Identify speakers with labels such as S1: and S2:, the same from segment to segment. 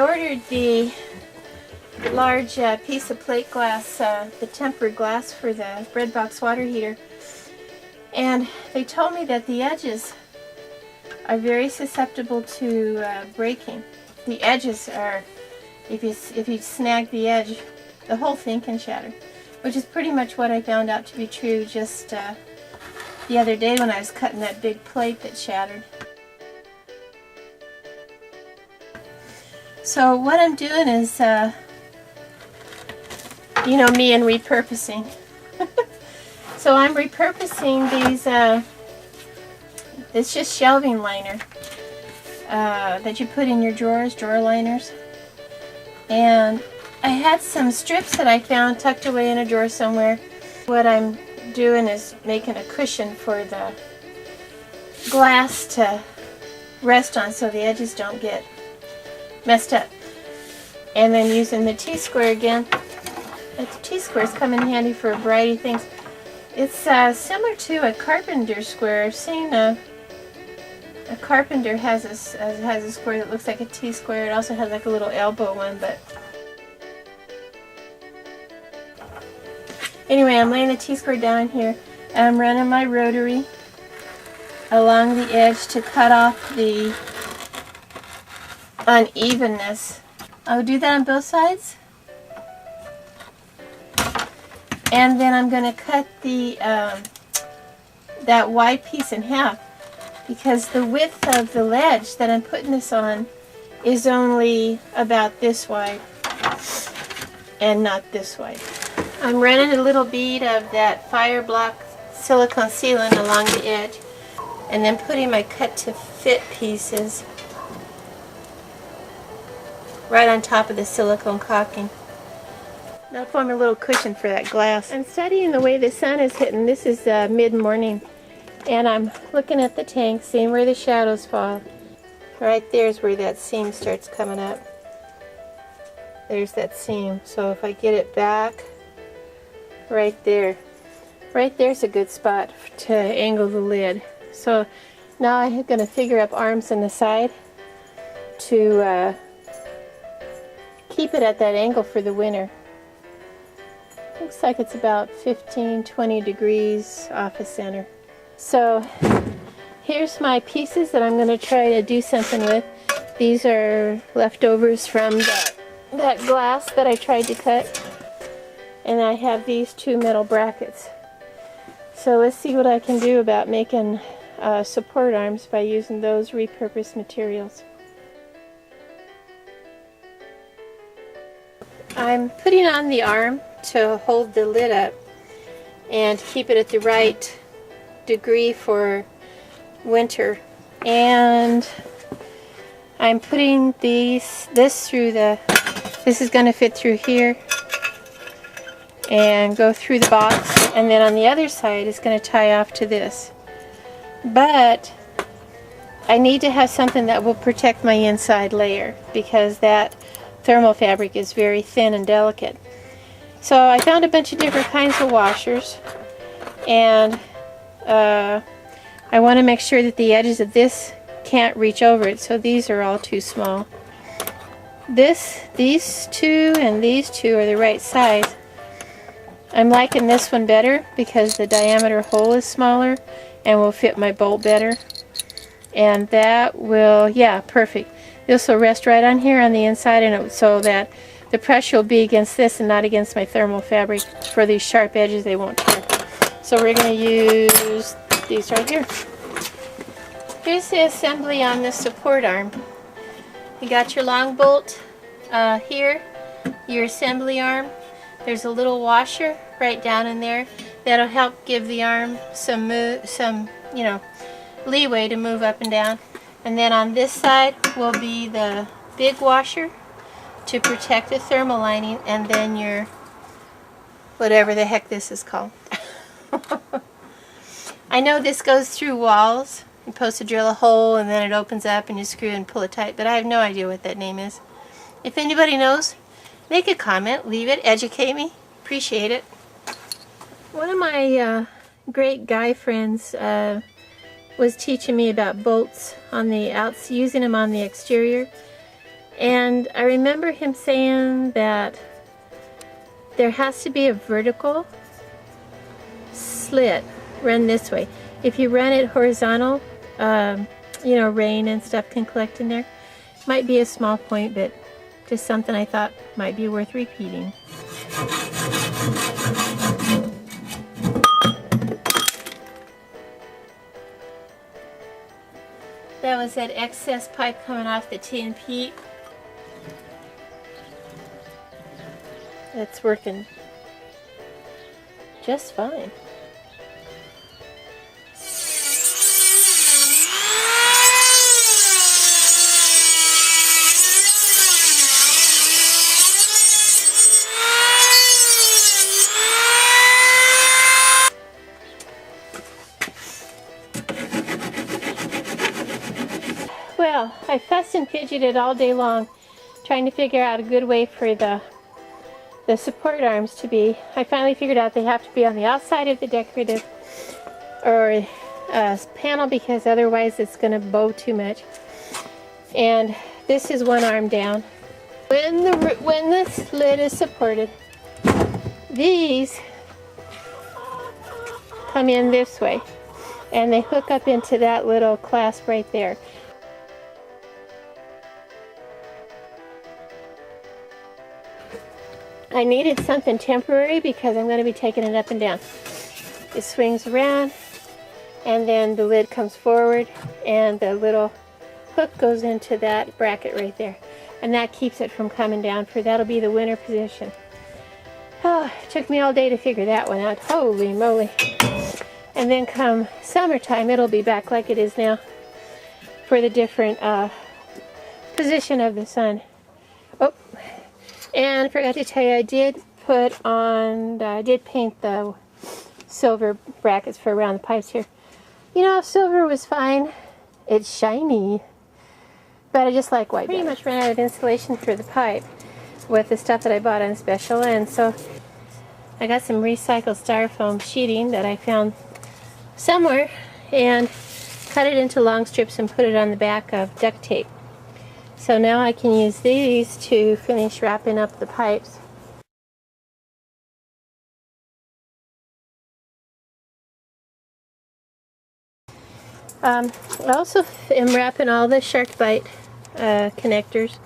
S1: ordered the large piece of plate glass, the tempered glass for the breadbox water heater, and they told me that the edges are very susceptible to breaking. The edges are, if you snag the edge, the whole thing can shatter, which is pretty much what I found out to be true just the other day when I was cutting that big plate that shattered. So what I'm doing is, you know me and repurposing. So I'm repurposing these, it's just shelving liner that you put in your drawers, drawer liners. And I had some strips that I found tucked away in a drawer somewhere. What I'm doing is making a cushion for the glass to rest on so the edges don't get messed up. And then using the T-square again. The T-squares come in handy for a variety of things. It's similar to a carpenter square. I've seen a carpenter has a square that looks like a T-square. It also has like a little elbow one, but anyway, I'm laying the T-square down here, and I'm running my rotary along the edge to cut off the unevenness. I'll do that on both sides, and then I'm going to cut the that wide piece in half, because the width of the ledge that I'm putting this on is only about this wide and not this wide. I'm running a little bead of that Fireblock silicone sealant along the edge, and then putting my cut to fit pieces right on top of the silicone caulking. That'll form a little cushion for that glass. I'm studying the way the sun is hitting. This is mid-morning, and I'm looking at the tank, seeing where the shadows fall. Right there's where that seam starts coming up. There's that seam. So if I get it back, right there's a good spot to angle the lid. So now I'm going to figure up arms in the side to keep it at that angle for the winter. Looks like it's about 15-20 degrees off the center. So here's my pieces that I'm going to try to do something with. These are leftovers from that glass that I tried to cut. And I have these two metal brackets. So let's see what I can do about making support arms by using those repurposed materials. I'm putting on the arm to hold the lid up and keep it at the right degree for winter. And I'm putting this through this is going to fit through here and go through the box, and then on the other side it's going to tie off to this. But I need to have something that will protect my inside layer, because that thermal fabric is very thin and delicate. So I found a bunch of different kinds of washers, and I want to make sure that the edges of this can't reach over it, so these are all too small. These two and these two are the right size. I'm liking this one better because the diameter hole is smaller and will fit my bolt better. And that will, yeah, perfect. This will rest right on here on the inside, and so that the pressure will be against this and not against my thermal fabric. For these sharp edges, they won't tear. So we're going to use these right here. Here's the assembly on the support arm. You got your long bolt here, your assembly arm. There's a little washer right down in there that'll help give the arm some leeway to move up and down. And then on this side will be the big washer to protect the thermal lining, and then your whatever the heck this is called. I know this goes through walls. You're supposed to drill a hole and then it opens up and you screw and pull it tight, but I have no idea what that name is. If anybody knows, make a comment, leave it, educate me. Appreciate it. One of my great guy friends was teaching me about bolts on the outside, using them on the exterior. And I remember him saying that there has to be a vertical slit run this way. If you run it horizontal, you know, rain and stuff can collect in there. Might be a small point, but just something I thought might be worth repeating. That was that excess pipe coming off the tin peat. It's working just fine. Well, I fussed and fidgeted all day long trying to figure out a good way for the support arms to be. I finally figured out they have to be on the outside of the decorative or panel, because otherwise it's going to bow too much. And this is one arm down. When the lid is supported, these come in this way and they hook up into that little clasp right there. I needed something temporary because I'm going to be taking it up and down. It swings around and then the lid comes forward and the little hook goes into that bracket right there. And that keeps it from coming down, for that'll be the winter position. Oh, it took me all day to figure that one out. Holy moly. And then come summertime, it'll be back like it is now for the different position of the sun. Oh. And I forgot to tell you, I did paint the silver brackets for around the pipes here. You know, silver was fine. It's shiny. But I just like white. Pretty much ran out of insulation for the pipe with the stuff that I bought on special. And so I got some recycled styrofoam sheeting that I found somewhere and cut it into long strips and put it on the back of duct tape. So now I can use these to finish wrapping up the pipes. I also am wrapping all the SharkBite connectors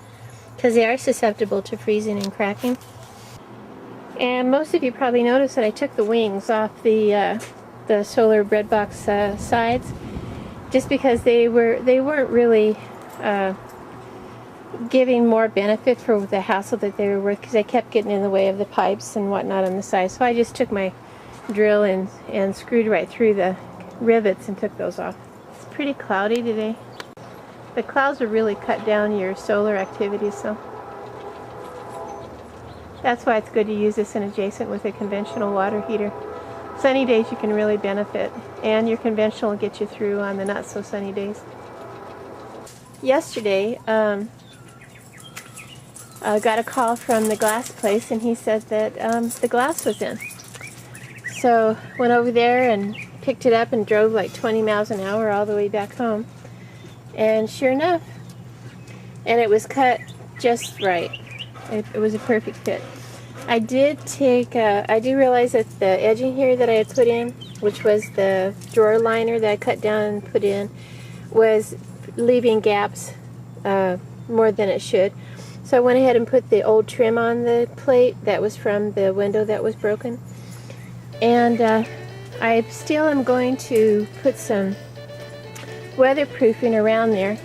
S1: because they are susceptible to freezing and cracking. And most of you probably noticed that I took the wings off the solar bread box sides, just because they weren't really giving more benefit for the hassle that they were worth, because they kept getting in the way of the pipes and whatnot on the side. So I just took my drill and screwed right through the rivets and took those off. It's pretty cloudy today. The clouds will really cut down your solar activity, so that's why it's good to use this in adjacent with a conventional water heater. Sunny days you can really benefit, and your conventional will get you through on the not so sunny days. Yesterday, I got a call from the glass place, and he said that the glass was in. So went over there and picked it up and drove like 20 miles an hour all the way back home. And sure enough, and it was cut just right. It was a perfect fit. I did realize that the edging here that I had put in, which was the drawer liner that I cut down and put in, was leaving gaps more than it should. So I went ahead and put the old trim on the plate that was from the window that was broken. And I still am going to put some weatherproofing around there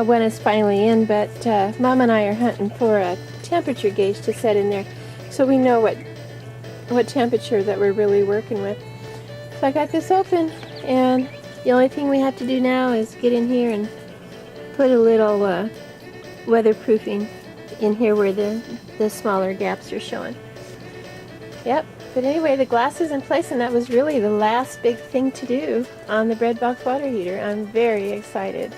S1: when it's finally in, but Mom and I are hunting for a temperature gauge to set in there so we know what temperature that we're really working with. So I got this open, and the only thing we have to do now is get in here and put a little weatherproofing in here where the smaller gaps are showing. Yep, but anyway, the glass is in place, and that was really the last big thing to do on the bread box water heater. I'm very excited.